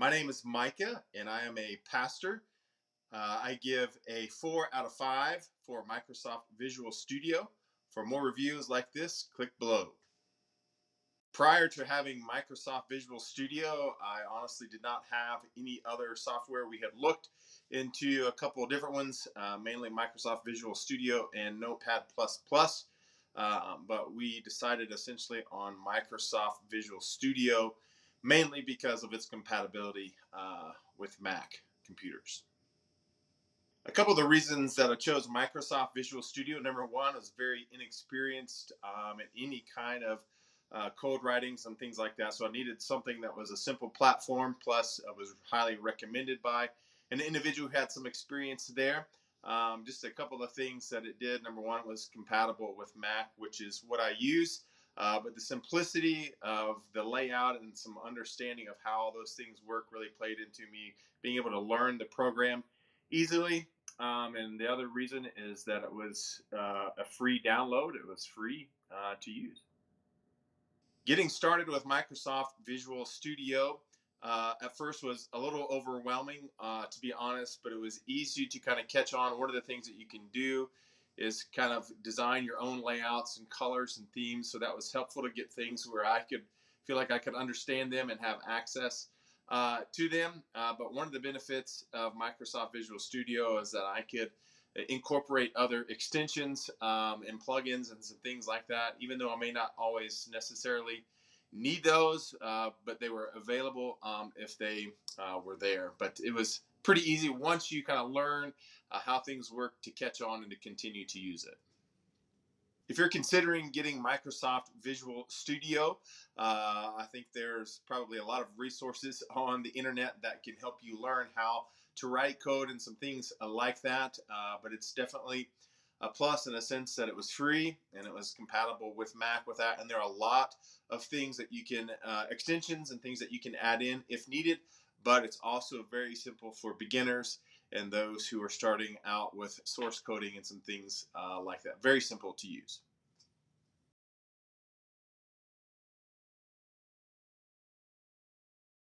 My name is Micah, and I am a pastor. I give a 4 out of 5 for Microsoft Visual Studio. For more reviews like this, click below. Prior to having Microsoft Visual Studio, I honestly did not have any other software. We had looked into a couple of different ones, mainly Microsoft Visual Studio and Notepad++, but we decided essentially on Microsoft Visual Studio, mainly because of its compatibility with Mac computers. A couple of the reasons that I chose Microsoft Visual Studio: number one, I was very inexperienced in any kind of code writing, some things like that. So I needed something that was a simple platform. Plus, I was highly recommended by an individual who had some experience there. Just a couple of things that it did. Number one, it was compatible with Mac, which is what I use. But the simplicity of the layout and some understanding of how those things work really played into me being able to learn the program easily. And the other reason is that it was a free download. It was free to use. Getting started with Microsoft Visual Studio at first was a little overwhelming, to be honest, but it was easy to kind of catch on. One of the things that you can do is kind of design your own layouts and colors and themes. So that was helpful to get things where I could feel like I could understand them and have access to them. But one of the benefits of Microsoft Visual Studio is that I could incorporate other extensions and plugins and some things like that, even though I may not always necessarily need those, but they were available if they were there. But it was pretty easy once you kind of learn how things work to catch on and to continue to use it. If you're considering getting Microsoft Visual Studio, I think there's probably a lot of resources on the internet that can help you learn how to write code and some things like that. But it's definitely a plus in a sense that it was free and it was compatible with Mac with that. And there are a lot of things that you can, extensions and things that you can add in if needed. But it's also very simple for beginners and those who are starting out with source coding and some things like that. Very simple to use.